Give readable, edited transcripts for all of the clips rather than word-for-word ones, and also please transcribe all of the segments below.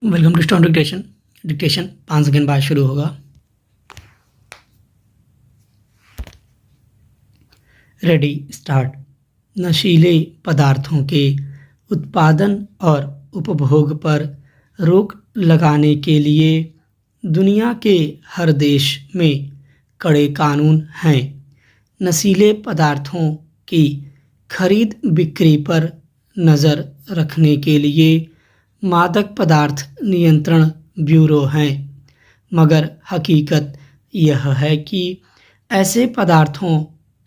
Welcome to स्टॉन dictation. Dictation 5 second बाद शुरू होगा। Ready start. नशीले पदार्थों के उत्पादन और उपभोग पर रोक लगाने के लिए दुनिया के हर देश में कड़े कानून हैं। नशीले पदार्थों की खरीद बिक्री पर नज़र रखने के लिए मादक पदार्थ नियंत्रण ब्यूरो हैं, मगर हकीकत यह है कि ऐसे पदार्थों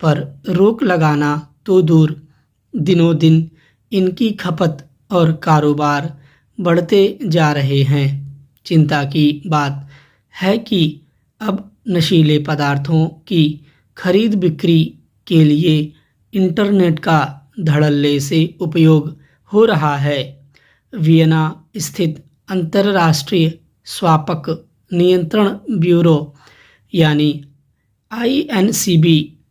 पर रोक लगाना तो दूर, दिनों दिन इनकी खपत और कारोबार बढ़ते जा रहे हैं। चिंता की बात है कि अब नशीले पदार्थों की खरीद बिक्री के लिए इंटरनेट का धड़ल्ले से उपयोग हो रहा है। वियना स्थित अंतर्राष्ट्रीय स्वापक नियंत्रण ब्यूरो यानी INCB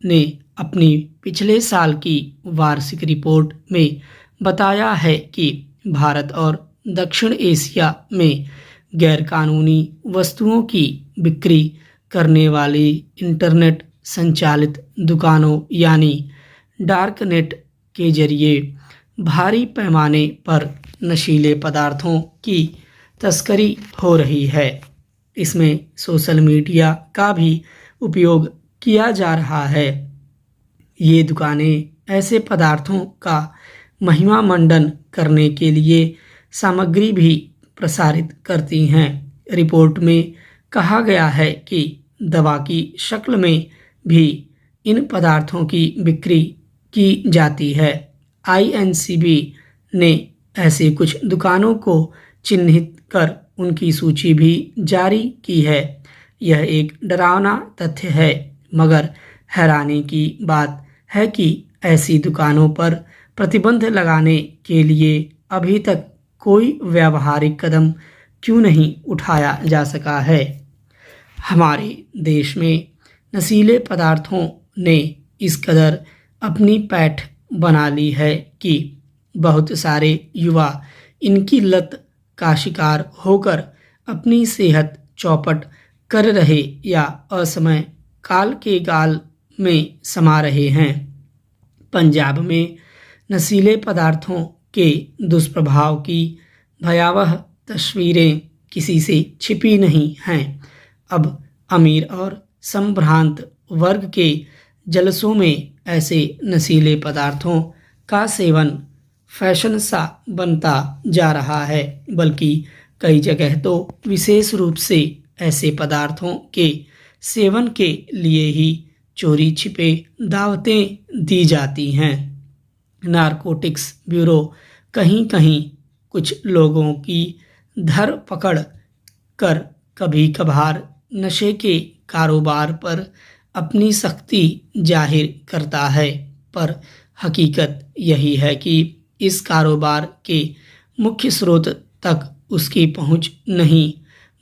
ने अपनी पिछले साल की वार्षिक रिपोर्ट में बताया है कि भारत और दक्षिण एशिया में गैरकानूनी वस्तुओं की बिक्री करने वाली इंटरनेट संचालित दुकानों यानी डार्क नेट के जरिए भारी पैमाने पर नशीले पदार्थों की तस्करी हो रही है। इसमें सोशल मीडिया का भी उपयोग किया जा रहा है। ये दुकानें ऐसे पदार्थों का महिमा मंडन करने के लिए सामग्री भी प्रसारित करती हैं। रिपोर्ट में कहा गया है कि दवा की शक्ल में भी इन पदार्थों की बिक्री की जाती है। INCB ने ऐसे कुछ दुकानों को चिन्हित कर उनकी सूची भी जारी की है। यह एक डरावना तथ्य है, मगर हैरानी की बात है कि ऐसी दुकानों पर प्रतिबंध लगाने के लिए अभी तक कोई व्यावहारिक कदम क्यों नहीं उठाया जा सका है। हमारे देश में नशीले पदार्थों ने इस कदर अपनी पैठ बना ली है कि बहुत सारे युवा इनकी लत का शिकार होकर अपनी सेहत चौपट कर रहे या असमय काल के गाल में समा रहे हैं। पंजाब में नशीले पदार्थों के दुष्प्रभाव की भयावह तस्वीरें किसी से छिपी नहीं हैं। अब अमीर और संभ्रांत वर्ग के जलसों में ऐसे नशीले पदार्थों का सेवन फैशन सा बनता जा रहा है, बल्कि कई जगह तो विशेष रूप से ऐसे पदार्थों के सेवन के लिए ही चोरी छिपे दावतें दी जाती हैं। नारकोटिक्स ब्यूरो कहीं कहीं कुछ लोगों की धरपकड़ कर कभी कभार नशे के कारोबार पर अपनी सख्ती जाहिर करता है, पर हकीकत यही है कि इस कारोबार के मुख्य स्रोत तक उसकी पहुंच नहीं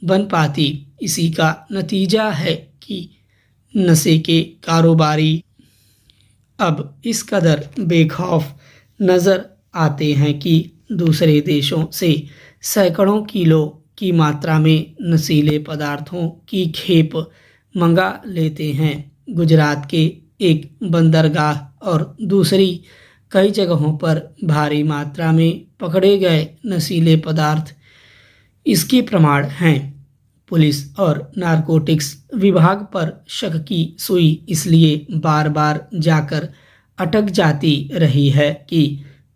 बन पाती। इसी का नतीजा है कि नशे के कारोबारी अब इस कदर बेखौफ नज़र आते हैं कि दूसरे देशों से सैकड़ों किलो की मात्रा में नशीले पदार्थों की खेप मंगा लेते हैं। गुजरात के एक बंदरगाह और दूसरी कई जगहों पर भारी मात्रा में पकड़े गए नशीले पदार्थ इसके प्रमाण हैं। पुलिस और नारकोटिक्स विभाग पर शक की सुई इसलिए बार बार जाकर अटक जाती रही है कि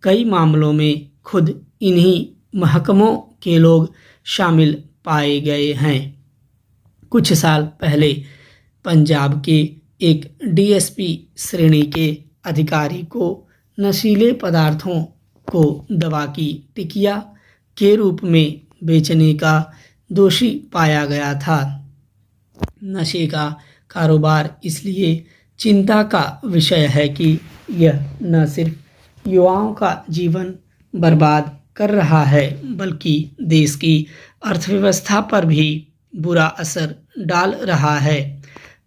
कई मामलों में खुद इन्हीं महकमों के लोग शामिल पाए गए हैं। कुछ साल पहले पंजाब के एक DSP श्रेणी के अधिकारी को नशीले पदार्थों को दवा की टिकिया के रूप में बेचने का दोषी पाया गया था। नशे का कारोबार इसलिए चिंता का विषय है कि यह न सिर्फ युवाओं का जीवन बर्बाद कर रहा है, बल्कि देश की अर्थव्यवस्था पर भी बुरा असर डाल रहा है।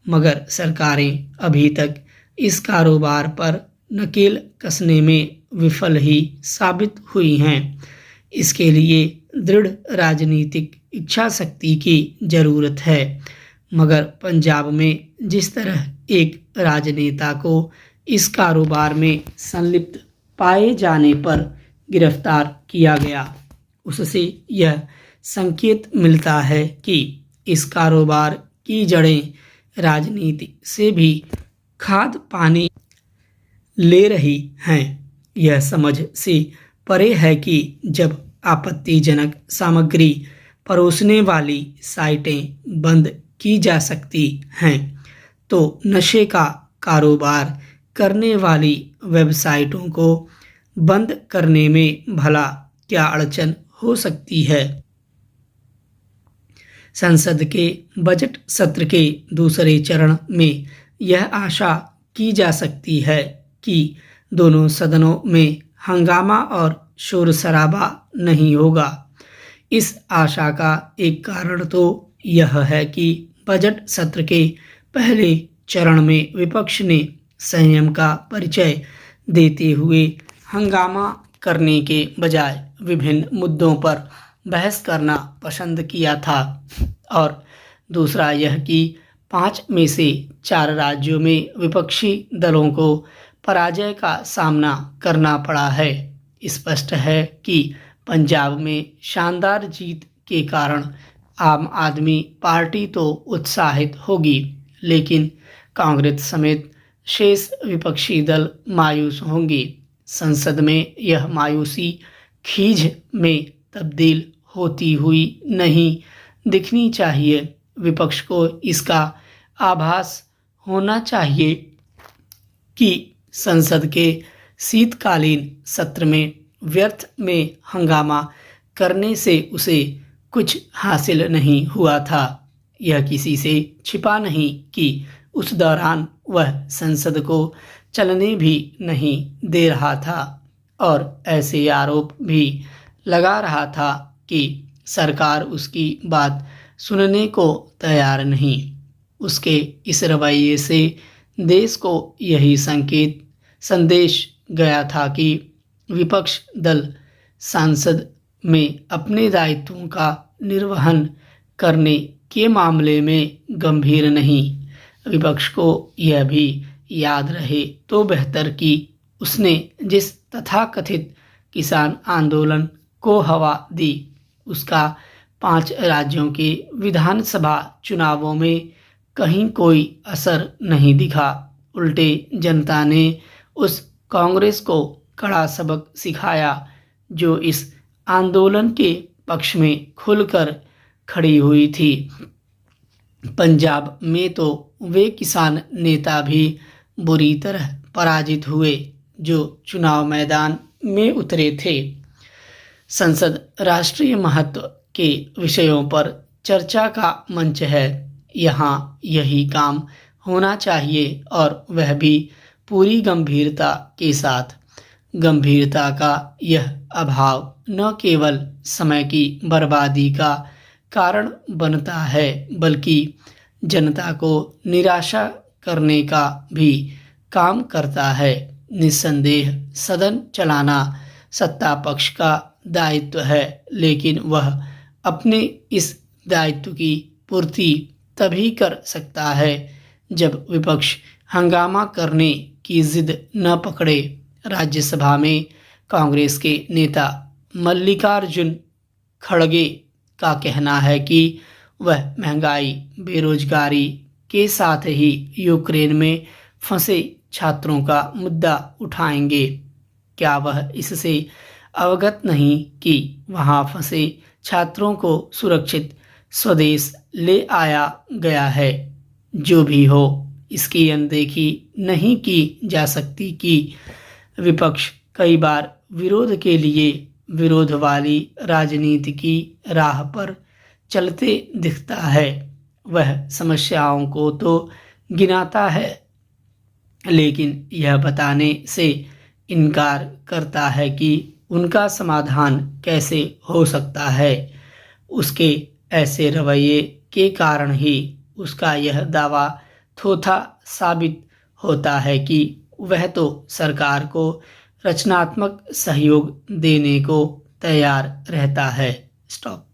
मगर सरकारें अभी तक इस कारोबार पर नकेल कसने में विफल ही साबित हुई हैं। इसके लिए दृढ़ राजनीतिक इच्छा शक्ति की जरूरत है, मगर पंजाब में जिस तरह एक राजनेता को इस कारोबार में संलिप्त पाए जाने पर गिरफ्तार किया गया, उससे यह संकेत मिलता है कि इस कारोबार की जड़ें राजनीति से भी खाद पानी ले रही हैं। यह समझ से परे है कि जब आपत्तिजनक सामग्री परोसने वाली साइटें बंद की जा सकती हैं, तो नशे का कारोबार करने वाली वेबसाइटों को बंद करने में भला क्या अड़चन हो सकती है। संसद के बजट सत्र के दूसरे चरण में यह आशा की जा सकती है कि दोनों सदनों में हंगामा और शोर शराबा नहीं होगा। इस आशा का एक कारण तो यह है कि बजट सत्र के पहले चरण में विपक्ष ने संयम का परिचय देते हुए हंगामा करने के बजाय विभिन्न मुद्दों पर बहस करना पसंद किया था, और दूसरा यह कि 5 में से 4 राज्यों में विपक्षी दलों को पराजय का सामना करना पड़ा है। स्पष्ट है कि पंजाब में शानदार जीत के कारण आम आदमी पार्टी तो उत्साहित होगी, लेकिन कांग्रेस समेत शेष विपक्षी दल मायूस होंगे। संसद में यह मायूसी खीज में तब्दील होती हुई नहीं दिखनी चाहिए। विपक्ष को इसका आभास होना चाहिए कि संसद के शीतकालीन सत्र में व्यर्थ में हंगामा करने से उसे कुछ हासिल नहीं हुआ था। यह किसी से छिपा नहीं कि उस दौरान वह संसद को चलने भी नहीं दे रहा था और ऐसे आरोप भी लगा रहा था कि सरकार उसकी बात सुनने को तैयार नहीं। उसके इस रवैये से देश को यही संदेश गया था कि विपक्ष दल संसद में अपने दायित्वों का निर्वहन करने के मामले में गंभीर नहीं। विपक्ष को यह भी याद रहे तो बेहतर कि उसने जिस तथाकथित किसान आंदोलन को हवा दी, उसका 5 राज्यों के विधानसभा चुनावों में कहीं कोई असर नहीं दिखा। उल्टे जनता ने उस कांग्रेस को कड़ा सबक सिखाया जो इस आंदोलन के पक्ष में खुलकर खड़ी हुई थी। पंजाब में तो वे किसान नेता भी बुरी तरह पराजित हुए जो चुनाव मैदान में उतरे थे। संसद राष्ट्रीय महत्व के विषयों पर चर्चा का मंच है। यहाँ यही काम होना चाहिए और वह भी पूरी गंभीरता के साथ। गंभीरता का यह अभाव न केवल समय की बर्बादी का कारण बनता है बल्कि जनता को निराशा करने का भी काम करता है। निस्संदेह सदन चलाना सत्ता पक्ष का दायित्व है, लेकिन वह अपने इस दायित्व की पूर्ति तभी कर सकता है जब विपक्ष हंगामा करने की जिद न पकड़े। राज्यसभा में कांग्रेस के नेता मल्लिकार्जुन खड़गे का कहना है कि वह महंगाई, बेरोजगारी के साथ ही यूक्रेन में फंसे छात्रों का मुद्दा उठाएंगे। क्या वह इससे अवगत नहीं कि वहां फंसे छात्रों को सुरक्षित स्वदेश ले आया गया है? जो भी हो, इसकी अनदेखी नहीं की जा सकती कि विपक्ष कई बार विरोध के लिए विरोध वाली राजनीति की राह पर चलते दिखता है। वह समस्याओं को तो गिनाता है, लेकिन यह बताने से इनकार करता है कि उनका समाधान कैसे हो सकता है। उसके ऐसे रवैये के कारण ही उसका यह दावा थोथा साबित होता है कि वह तो सरकार को रचनात्मक सहयोग देने को तैयार रहता है, स्टॉप।